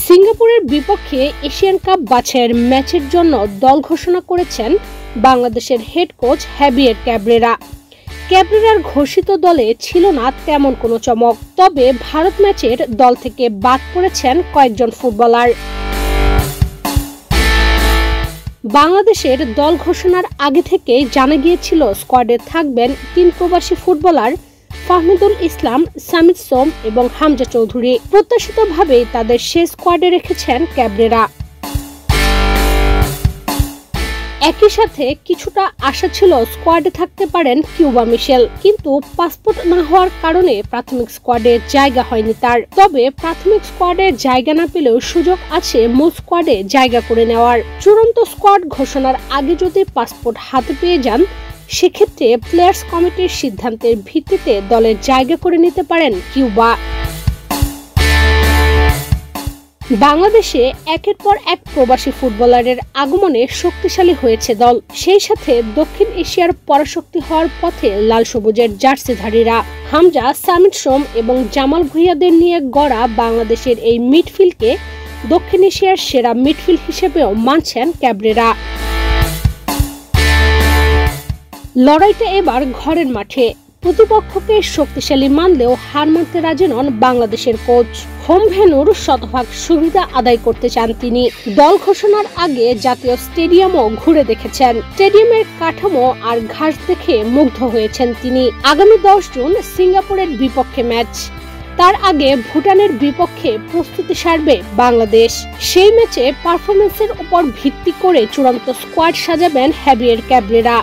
সিঙ্গাপুরের বিপক্ষে Asian cup বাছাইয়ের ম্যাচের জন্য দল ঘোষণা করেছেন বাংলাদেশের হেড কোচ হ্যাভিয়ের ক্যাব্রেরা। ক্যাব্রেরার ঘোষিত দলে ছিল না তেমন কোনো চমক, তবে ভারত ম্যাচের দল থেকে বাদ পড়েছেন কয়েকজন ফুটবলার। বাংলাদেশের দল ঘোষণার আগে থেকেই জানা গিয়েছিল স্কোয়াডে থাকবেন 3 প্রবাসী ফুটবলার ফাহমিদুল ইসলাম, সামিদ সোম এবং হামজা চৌধুরী। প্রত্যাশিতভাবেই তাদের সেই স্কোয়াডে রেখেছেন ক্যাব্রেরা। একই সাথে কিছুটা আশা ছিল স্কোয়াডে থাকতে পারেন কিউবা মিশেল, কিন্তু পাসপোর্ট না হওয়ার কারণে প্রাথমিক স্কোয়াডে জায়গা হয়নি তার। তবে প্রাথমিক স্কোয়াডে জায়গা না পেলেও সুযোগ আছে মূল স্কোয়াডে জায়গা করে নেওয়ার। চূড়ান্ত স্কোয়াড ঘোষণার আগে যদি পাসপোর্ট হাতে পেয়ে যান, সেক্ষেত্রে প্লেয়ার্স কমিটির সিদ্ধান্তের ভিত্তিতে দলের জায়গা করে নিতে পারেন কিউবা। বাংলাদেশে একের পর এক প্রবাসী ফুটবলারের আগমনে শক্তিশালী হয়েছে দল। সেই সাথে দক্ষিণ এশিয়ার পরাশক্তি হওয়ার পথে লাল সবুজের জার্সিধারীরা। হামজা, সামিদ সোম এবং জামাল ভুঁইয়াদের নিয়ে গড়া বাংলাদেশের এই মিডফিল্ডকে দক্ষিণ এশিয়ার সেরা মিডফিল্ড হিসেবেও মানছেন ক্যাব্রেরা। লড়াইটা এবার ঘরের মাঠে। প্রতিপক্ষকে শক্তিশালী মানলেও হার মানতে রাজি নন বাংলাদেশের কোচ। হোম ভেন্যুর শতভাগ সুবিধা আদায় করতে চান তিনি। দল ঘোষণার আগে জাতীয় স্টেডিয়ামও ঘুরে দেখেছেন। স্টেডিয়ামের কাঠামো আর ঘাস দেখে মুগ্ধ হয়েছেন তিনি। আগামী 10 জুন সিঙ্গাপুরের বিপক্ষে ম্যাচ, তার আগে ভুটানের বিপক্ষে প্রস্তুতি সারবে বাংলাদেশ। সেই ম্যাচে পারফরমেন্সের উপর ভিত্তি করে চূড়ান্ত স্কোয়াড সাজাবেন হ্যাভিয়ের ক্যাব্রেরা।